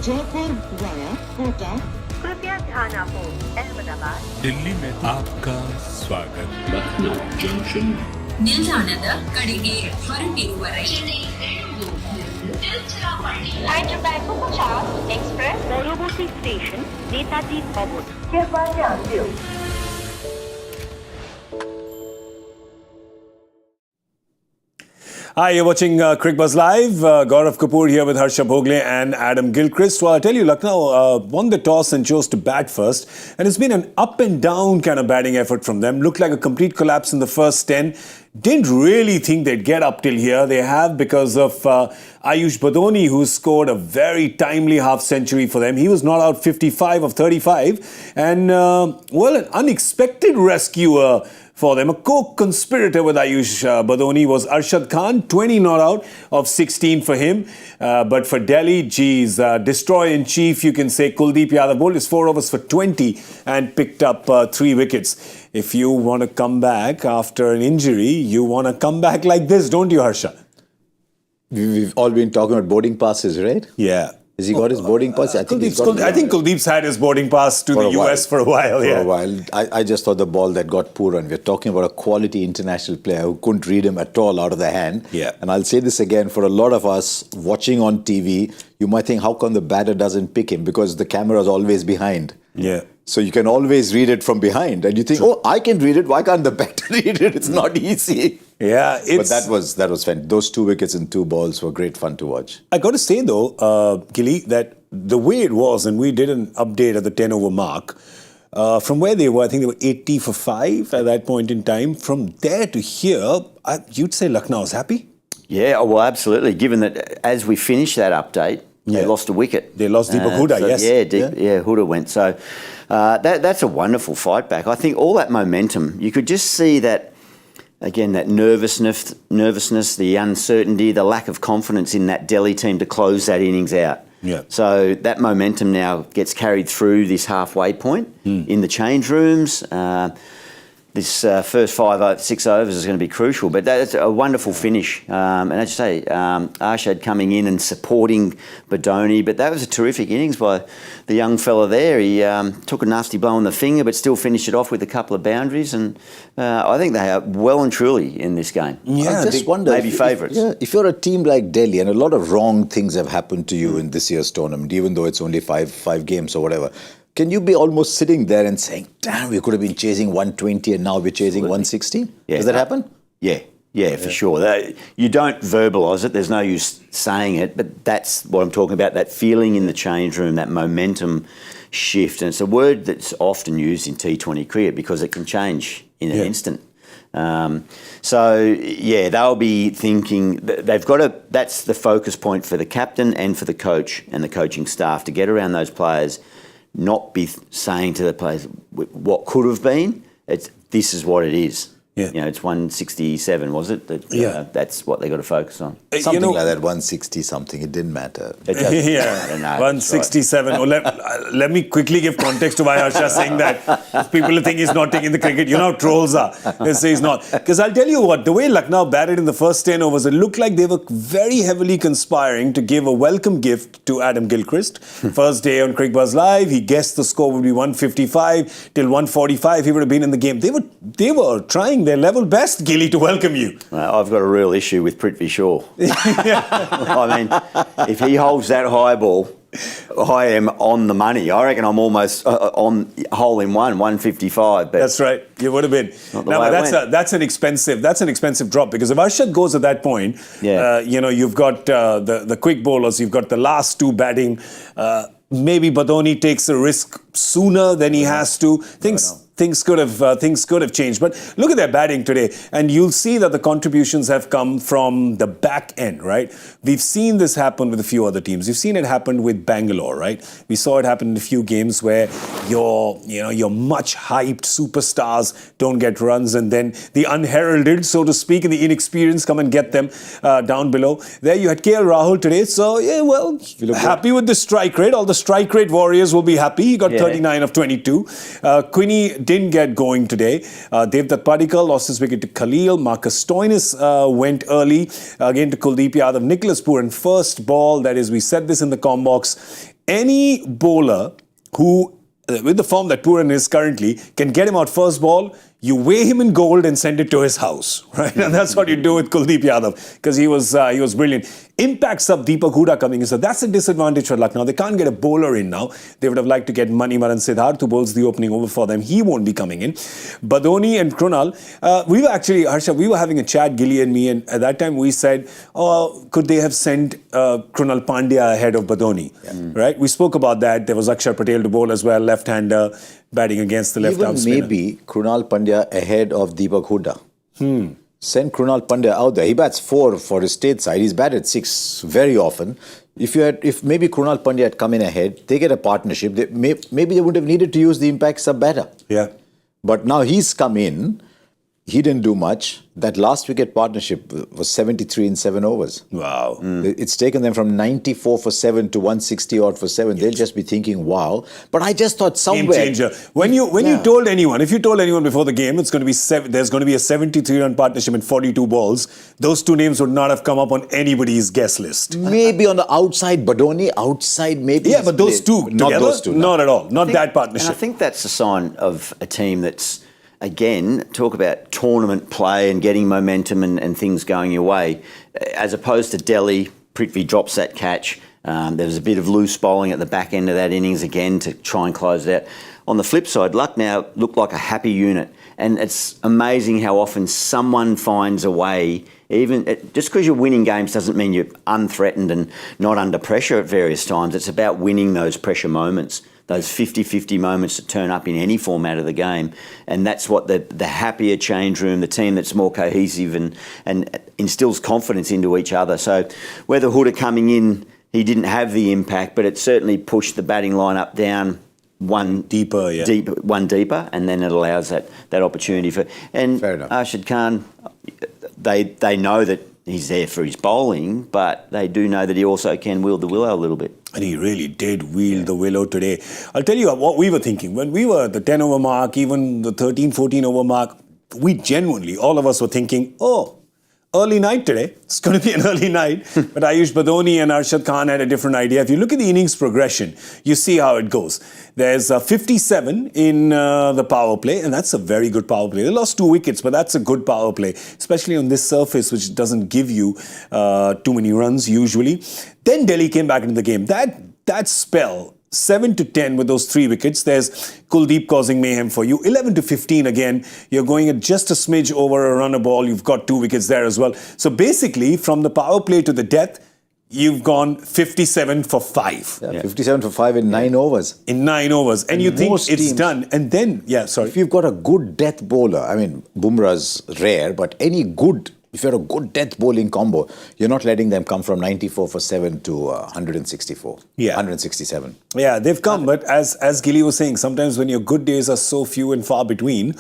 Jaipur via Kota कृपया ध्यान आपो अहमदाबाद दिल्ली में आपका स्वागत Lucknow Junction. ನಿಲ್ದಾಣದ ಕಡೆಗೆ ಹೊರಟಿರುವರೆ Hyderabad 50 Express পরবর্তী স্টেশন নেতাজি ভবন कृपया ध्यान दियो Hi, you're watching Cricbuzz Live. Gaurav Kapur here with Harsha Bhogle and Adam Gilchrist. Well, I'll tell you, Lucknow won the toss and chose to bat first. And it's been an up and down kind of batting effort from them. Looked like a complete collapse in the first 10. Didn't really think they'd get up till here. They have because of Ayush Badoni, who scored a very timely half-century for them. He was not out 55 of 35. And, well, an unexpected rescuer for them. A co-conspirator with Ayush Badoni was Arshad Khan, 20 not out of 16 for him. But for Delhi, geez, destroyer-in-chief, you can say, Kuldeep Yadav bowled his 4 overs for 20 and picked up 3 wickets. If you want to come back after an injury, you want to come back like this, don't you, Harsha? We've all been talking about boarding passes, right? Yeah. Has he got his boarding pass? I think Kuldeep's had his boarding pass to the US for a while. For a while. I just thought the ball that got Pooran. We're talking about a quality international player who couldn't read him at all out of the hand. Yeah. And I'll say this again, for a lot of us watching on TV, you might think, how come the batter doesn't pick him? Because the camera is always behind. Yeah. So you can always read it from behind. And you think, oh, I can read it. Why can't the batter read it? It's not easy. Yeah. But that was fun. Those 2 wickets in 2 balls were great fun to watch. I got to say, though, Gilly, that the way it was, and we did an update at the 10-over mark, from where they were, I think they were 80 for 5 at that point in time. From there to here, you'd say Lucknow is happy? Yeah, well, absolutely. Given that as we finished that update, they lost a wicket. They lost Deepak Huda, so, yes. Yeah, Huda went. So that's a wonderful fight back. I think all that momentum, you could just see that, again, that nervousness, the uncertainty, the lack of confidence in that Delhi team to close that innings out. Yeah. So that momentum now gets carried through this halfway point in the change rooms. This first 6 overs is going to be crucial, but that's a wonderful finish. And as you say, Arshad coming in and supporting Badoni, but that was a terrific innings by the young fella there. He took a nasty blow on the finger, but still finished it off with a couple of boundaries. And I think they are well and truly in this game. Yeah, I just wonder, maybe favourites. If you're a team like Delhi, and a lot of wrong things have happened to you in this year's tournament, even though it's only five games or whatever, can you be almost sitting there and saying, damn, we could have been chasing 120 and now we're chasing 160? Yeah. Does that happen? Yeah, for sure. You don't verbalise it. There's no use saying it, but that's what I'm talking about, that feeling in the change room, that momentum shift. And it's a word that's often used in T20 cricket because it can change in an instant. They'll be thinking, they've got to, that's the focus point for the captain and for the coach and the coaching staff to get around those players, not be saying to the players what could have been. This is what it is. Yeah. You know, it's 167, was it? That's what they got to focus on. Something like that, 160 something. It didn't matter. It doesn't. Yeah, No, 167. Right. Let me quickly give context to why Harsha is saying that. People think he's not taking the cricket. You know how trolls are. They say he's not. Because I'll tell you what, the way Lucknow batted in the first 10 overs, it looked like they were very heavily conspiring to give a welcome gift to Adam Gilchrist. First day on Cricbuzz Live, he guessed the score would be 155. Till 145, he would have been in the game. They were trying their level best, Gilly, to welcome you. I've got a real issue with Prithvi Shaw. I mean, if he holds that high ball, I am on the money. I reckon I'm almost on hole in one, 155. But that's right. You would have been. That's an expensive drop because if Arshad goes at that point, you've got the quick bowlers, you've got the last 2 batting. Maybe Badoni takes a risk sooner than he has to. Things could have changed. But look at their batting today, and you'll see that the contributions have come from the back end, right? We've seen this happen with a few other teams. We've seen it happen with Bangalore, right? We saw it happen in a few games where your much hyped superstars don't get runs, and then the unheralded, so to speak, and the inexperienced come and get them down below. There you had Rahul today. So happy with the strike rate. All the strike rate warriors will be happy. He got 39 of 22. Quinny didn't get going today. Devdutt Padikkal lost his wicket to Khalil. Marcus Stoinis went early again to Kuldeep Yadav. Nicholas Pooran, first ball, that is, we said this in the comm box. Any bowler who, with the form that Pooran is currently, can get him out first ball, you weigh him in gold and send it to his house, right? And that's what you do with Kuldeep Yadav, because he was brilliant. Impacts of Deepak Hooda coming in, so that's a disadvantage for Lucknow. They can't get a bowler in now. They would have liked to get Manimaran Siddharth, who bowls the opening over for them. He won't be coming in. Badoni and Krunal, we were actually, Harsha, we were having a chat, Gilly and me, and at that time we said, could they have sent Krunal Pandya ahead of Badoni, right? We spoke about that. There was Akshar Patel to bowl as well, left-hander, batting against the left-arm spinner. Even maybe Krunal Pandya ahead of Deepak Hooda. Send Krunal Pandya out there. He bats 4 for his state side. He's batted 6 very often. If maybe Krunal Pandya had come in ahead, they get a partnership. Maybe they would have needed to use the impact sub better. Yeah. But now he's come in. He didn't do much. That last wicket partnership was 73 in 7 overs. Wow. It's taken them from 94 for 7 to 160 odd for 7. They'll just be thinking, wow. But I just thought somewhere... Game changer. When you told anyone, if you told anyone before the game, it's going to be there's going to be a 73-run partnership in 42 balls, those two names would not have come up on anybody's guest list. Maybe on the outside, Badoni, outside maybe. Yeah, but those two Not together? those two. Not at all. Not that partnership. And I think that's a sign of a team that's, again, talk about tournament play and getting momentum and things going your way. As opposed to Delhi, Prithvi drops that catch. There was a bit of loose bowling at the back end of that innings again to try and close it out. On the flip side, Lucknow looked like a happy unit. And it's amazing how often someone finds a way, just because you're winning games doesn't mean you're unthreatened and not under pressure at various times. It's about winning those pressure moments. Those 50-50 moments that turn up in any format of the game. And that's what the happier change room, the team that's more cohesive and instills confidence into each other. So whether Hooda coming in, he didn't have the impact, but it certainly pushed the batting lineup down one deeper, and then it allows that opportunity for... And Arshad Khan, they know that he's there for his bowling, but they do know that he also can wield the willow a little bit. And he really did wield the willow today. I'll tell you what we were thinking. When we were at the 10 over mark, even the 13, 14 over mark, we genuinely, all of us were thinking, early night today. It's going to be an early night. But Ayush Badoni and Arshad Khan had a different idea. If you look at the innings progression, you see how it goes. There's 57 in the power play, and that's a very good power play. They lost 2 wickets, but that's a good power play, especially on this surface, which doesn't give you too many runs usually. Then Delhi came back into the game. That spell, 7 to 10 with those 3 wickets. There's Kuldeep causing mayhem for you. 11 to 15 again. You're going at just a smidge over a run a ball. You've got 2 wickets there as well. So basically, from the power play to the death, you've gone 57 for 5. Yeah. 57 for 5 in 9 overs. In 9 overs. And you think it's done. And then, if you've got a good death bowler, I mean, Bumrah's rare, but if you're a good death bowling combo, you're not letting them come from 94 for 7 to 164, 167. Yeah, they've come, but as Gilly was saying, sometimes when your good days are so few and far between,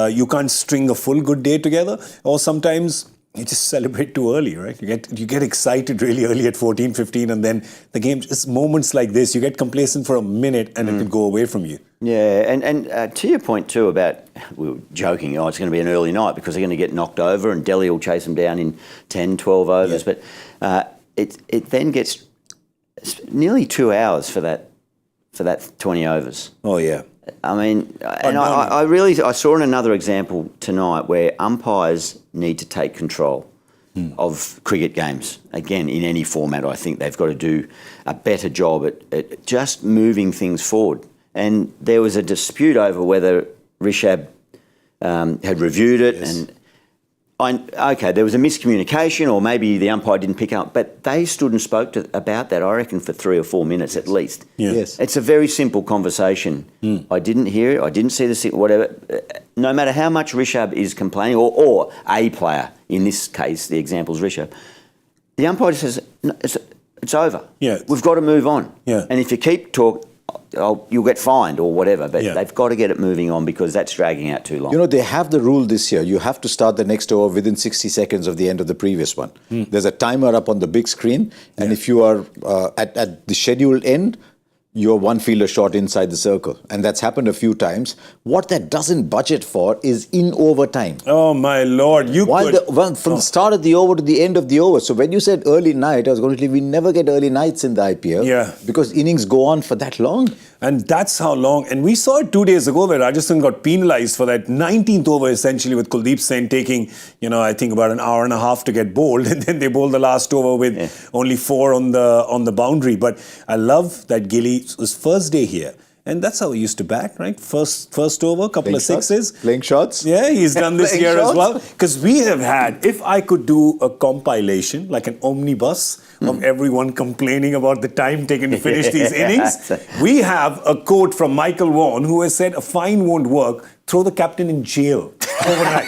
you can't string a full good day together, or sometimes you just celebrate too early, right? You get excited really early at 14, 15, and then the game, just moments like this, you get complacent for a minute and it can go away from you. Yeah, and to your point too about, we were joking, it's going to be an early night because they're going to get knocked over and Delhi will chase them down in 10, 12 overs. Yeah. But it then gets nearly 2 hours for that 20 overs. Oh, yeah. I mean, I saw another example tonight where umpires need to take control of cricket games. Again, in any format, I think they've got to do a better job at just moving things forward. And there was a dispute over whether Rishabh had reviewed it. Yes. And there was a miscommunication, or maybe the umpire didn't pick up, but they stood and spoke about that, I reckon, for 3 or 4 minutes at least. Yeah. Yes. It's a very simple conversation. I didn't hear it, I didn't see the whatever. No matter how much Rishabh is complaining, or a player, in this case, the example is Rishabh, the umpire just says, no, it's over. Yeah. We've got to move on. Yeah. And if you keep talking, you'll get fined or whatever, but they've got to get it moving on because that's dragging out too long. You know, they have the rule this year. You have to start the next over within 60 seconds of the end of the previous one. There's a timer up on the big screen, and if you are at the scheduled end, you're one fielder short inside the circle. And that's happened a few times. What that doesn't budget for is in overtime. Oh, my Lord. From the start of the over to the end of the over. So when you said early night, I was going to say we never get early nights in the IPL. Yeah. Because innings go on for that long. And that's how long. And we saw it 2 days ago where Rajasthan got penalised for that 19th over, essentially, with Kuldeep Sen taking, I think about an hour and a half to get bowled. And then they bowled the last over with only 4 on the boundary. But I love that Gilly, his first day here. And that's how he used to bat, right? First over, couple of sixes. Playing shots. Yeah, he's done this year as well. Because we have had, if I could do a compilation, like an omnibus of everyone complaining about the time taken to finish these innings, we have a quote from Michael Vaughan who has said, a fine won't work, throw the captain in jail overnight.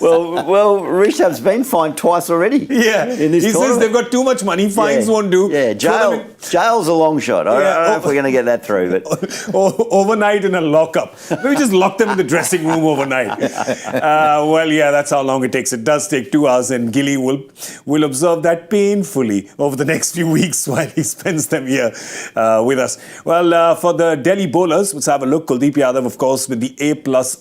well, Rishabh's been fined twice already. Yeah, in this he says they've got too much money, fines won't do. Yeah, jail's a long shot. I don't know if we're going to get that through. But overnight in a lockup. Maybe just lock them in the dressing room overnight. That's how long it takes. It does take 2 hours, and Gilly will observe that painfully over the next few weeks while he spends them here with us. Well, for the Delhi bowlers, let's have a look. Kuldeep Yadav, of course, with the A+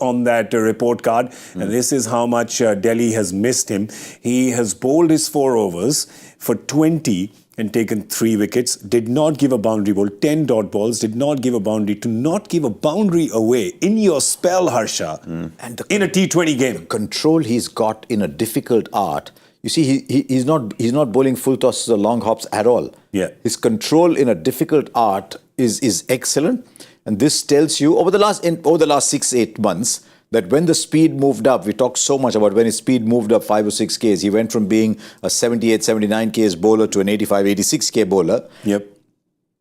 on that report card. And this is how much Delhi has missed him. He has bowled his 4 overs for 20 and taken 3 wickets, did not give a boundary ball, 10 dot balls, did not give a boundary, to not give a boundary away in your spell, Harsha, and in a T20 game. The control he's got in a difficult art. You see, he's not bowling full tosses or long hops at all. Yeah. His control in a difficult art is excellent. And this tells you, over the last 6-8 months, that when the speed moved up, we talked so much about when his speed moved up 5 or 6 Ks, he went from being a 78, 79 Ks bowler to an 85, 86 K bowler. Yep.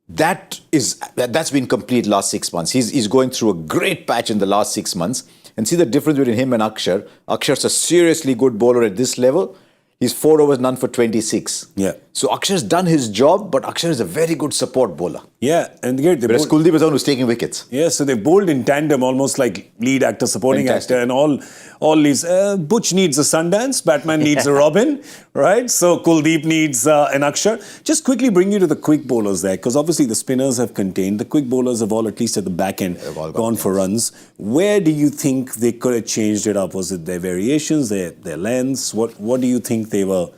That's been complete last 6 months. He's going through a great patch in the last 6 months. And see the difference between him and Akshar. Akshar's a seriously good bowler at this level. He's 4 overs, none for 26. Yeah. So Akshar's done his job, but Akshar is a very good support bowler. Yeah, and whereas Kuldeep is the one who's taking wickets. Yeah, so they bowled in tandem, almost like lead actor, supporting actor, and all these. Butch needs a Sundance, Batman needs a Robin, right? So Kuldeep needs an Akshar. Just quickly bring you to the quick bowlers there, because obviously the spinners have contained. The quick bowlers have all, at least at the back end, gone for runs. Where do you think they could have changed it up? Was it their variations, their lengths? What do you think they were?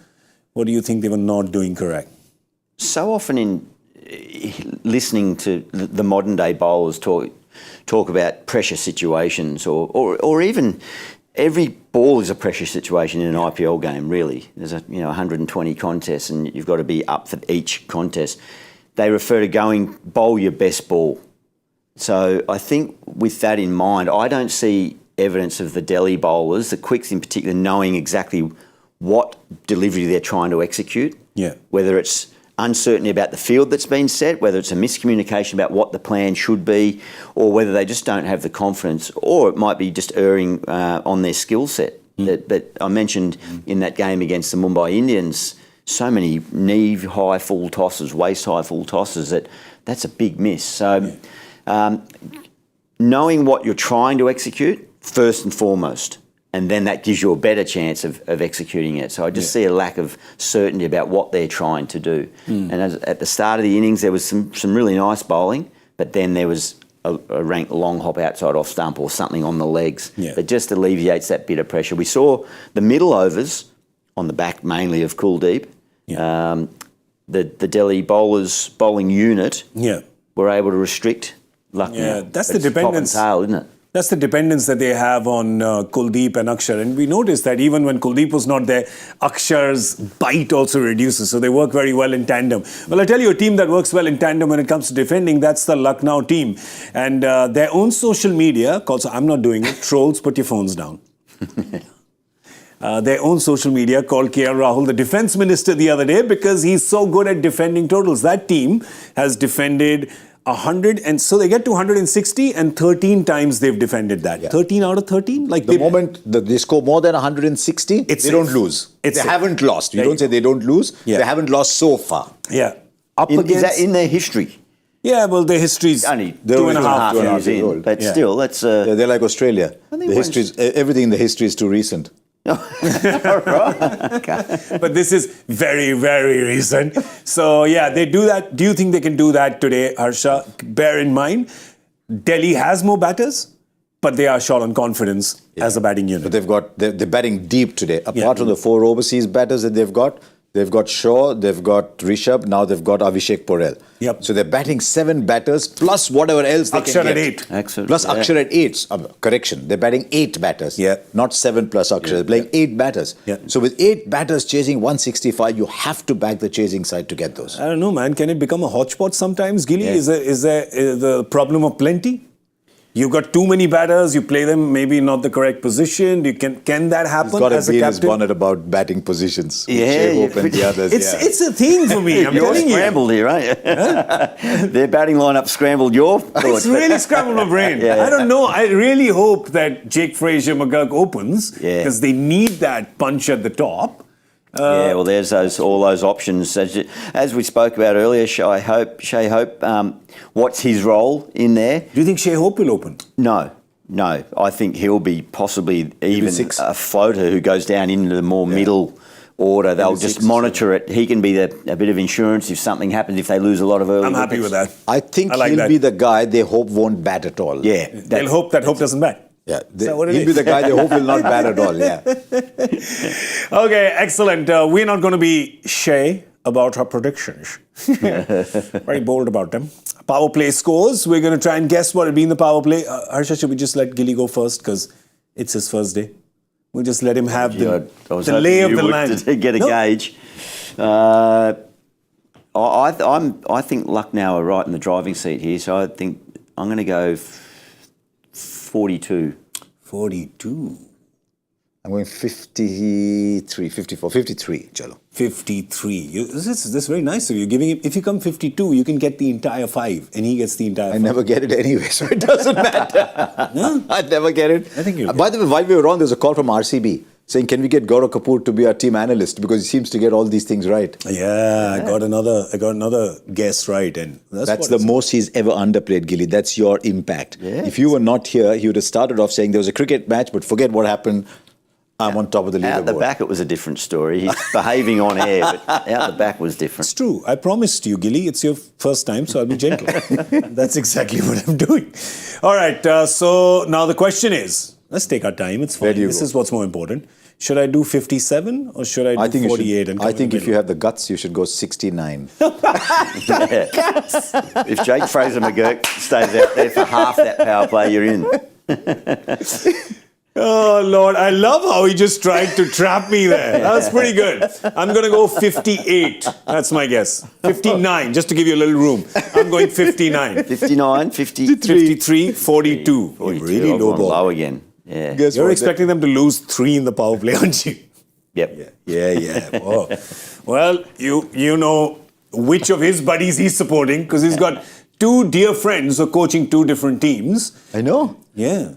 What do you think they were not doing correct? So often in listening to the modern day bowlers talk about pressure situations, or even every ball is a pressure situation in an IPL game. Really, there's 120 contests, and you've got to be up for each contest. They refer to bowl your best ball. So I think with that in mind, I don't see evidence of the Delhi bowlers, the quicks in particular, knowing exactly what delivery they're trying to execute. Yeah. Whether it's uncertainty about the field that's been set, whether it's a miscommunication about what the plan should be, or whether they just don't have the confidence, or it might be just erring on their skill set. That I mentioned in that game against the Mumbai Indians, so many knee-high full tosses, waist-high full tosses, that's a big miss. So knowing what you're trying to execute, first and foremost, and then that gives you a better chance of executing it. So I just see a lack of certainty about what they're trying to do. And at the start of the innings, there was some really nice bowling, but then there was a ranked long hop outside off stump or something on the legs that just alleviates that bit of pressure. We saw the middle overs on the back mainly of Kuldeep. The Delhi bowlers bowling unit were able to restrict Lucknow. Yeah, that's the dependence. Top and tail, isn't it? That's the dependence that they have on Kuldeep and Akshar. And we noticed that even when Kuldeep was not there, Akshar's bite also reduces. So they work very well in tandem. Well, I tell you, a team that works well in tandem when it comes to defending, that's the Lucknow team. And their own social media, called, I'm not doing it, trolls, put your phones down. Their own social media called KL Rahul the defense minister the other day because he's so good at defending totals. That team has defended 100, and so they get to 160, and 13 times they've defended that. 13 out of 13? Like the moment they score more than 160, they don't lose. They haven't lost. You don't say they don't lose. They haven't lost so far. Yeah. Is that in their history? Yeah, well, their history's only 2.5 years in. But still, that's... they're like Australia. Everything in the history is too recent. But this is very, very recent. So, yeah, they do that. Do you think they can do that today, Harsha? Bear in mind, Delhi has more batters, but they are short on confidence as a batting unit. But they're batting deep today. Apart from the 4 overseas batters that they've got Shaw, they've got Rishabh, now they've got Abhishek Porel. Yep. So they're batting 7 batters plus whatever else they Akshar can at get. 8. Excellent. Plus Akshar at 8. Correction. They're batting 8 batters. Yeah. Not 7 plus Akshar. They're playing 8 batters. Yeah. So with 8 batters chasing 165, you have to back the chasing side to get those. I don't know, man. Can it become a hodgepodge sometimes, Gilly? Is there the problem of plenty? You've got too many batters, you play them maybe not the correct position. Can that happen He's got as to a be in his captain? bonnet about batting positions. with Yeah, Shai Hope and the others. It's a thing for me, I'm You're telling you. scrambled here, aren't you? Their batting lineup scrambled your thoughts. It's really scrambled my brain. Yeah. I don't know. I really hope that Jake Fraser McGurk opens because they need that punch at the top. Yeah, well, there's all those options. As we spoke about earlier, Shai Hope, what's his role in there? Do you think Shai Hope will open? No. I think he'll be possibly even a floater who goes down into the more middle order. They'll just monitor it. He can be a bit of insurance if something happens, if they lose a lot of early I'm happy with that. I think I like he'll that. be the guy they hope won't bat at all. Yeah. They'll hope that Hope doesn't bat. Yeah, that what it he'll be is? the guy they hope will not bat at all. Yeah. Okay, excellent. We're not going to be shy about our predictions. Very bold about them. Power play scores. We're going to try and guess what it'll be in the power play. Harsha, should we just let Gilly go first because it's his first day? We'll just let him have the lay of the land. To get a gauge. I think Lucknow are right in the driving seat here, so I think I'm going to go 42. 42. I'm going 53, 54, 53, Chalo. 53. This is very nice of you. Giving him, if you come 52, you can get the entire 5, and he gets the entire 5. I never get it anyway, so it doesn't matter. No? I never get it. I think you'll By the way, while we were on, there was a call from RCB saying, can we get Gaurav Kapur to be our team analyst because he seems to get all these things right. Yeah, I got another guess right, and that's the most he's ever underplayed, Gilly. That's your impact. Yeah. If you were not here, he would have started off saying there was a cricket match, but forget what happened. I'm on top of the leaderboard. Out the back, it was a different story. He's behaving on air, but out the back was different. It's true. I promised you, Gilly, it's your first time, so I'll be gentle. That's exactly what I'm doing. All right, so now the question is, let's take our time. It's fine. This is what's more important. Should I do 57 or should I do 48? I think if you have the guts, you should go 69. If Jake Fraser McGurk stays out there for half that power play, you're in. Oh, Lord, I love how he just tried to trap me there. That was pretty good. I'm going to go 58. That's my guess. 59, just to give you a little room. I'm going 59. 59, 53, 42. 42. Really I've low gone ball. low again. Yeah. You're expecting them to lose 3 in the power play, aren't you? Yep. Yeah. Whoa. Well, you know which of his buddies he's supporting because he's got 2 dear friends who are coaching 2 different teams. I know. Yeah.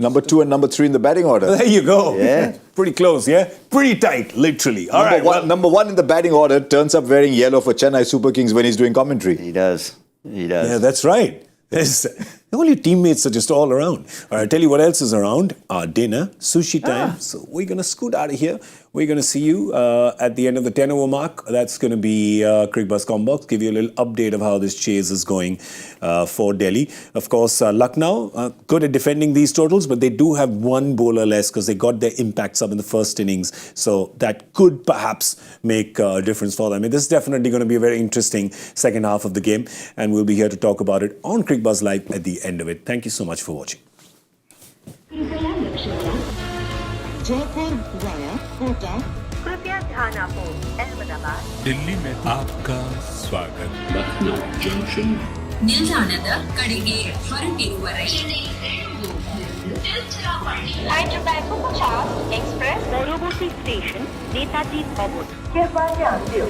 Number 2 and number 3 in the batting order. There you go. Yeah. Pretty close, yeah? Pretty tight, literally. All right. Number 1 in the batting order turns up wearing yellow for Chennai Super Kings when he's doing commentary. He does. Yeah, that's right. All your teammates are just all around. All right, I'll tell you what else is around. Our dinner, sushi time. So we're going to scoot out of here. We're going to see you at the end of the 10 over mark. That's going to be Cricbuzz Combox. Give you a little update of how this chase is going for Delhi. Of course, Lucknow, good at defending these totals, but they do have 1 bowler less because they got their impacts up in the first innings. So that could perhaps make a difference for them. I mean, this is definitely going to be a very interesting second half of the game. And we'll be here to talk about it on Cricbuzz Live at the end of it. Thank you so much for watching. Jaipur via Kota. कृपया ध्यान आपो अहमदाबाद दिल्ली में आपका स्वागत ನಿಲ್ದಾಣದ ಕಡೆಗೆ ಹೊರಟಿರುವವರೇ Hyderabad को 50 express পরবর্তী স্টেশন নেতাজি ভবন। कृपया ध्यान दियो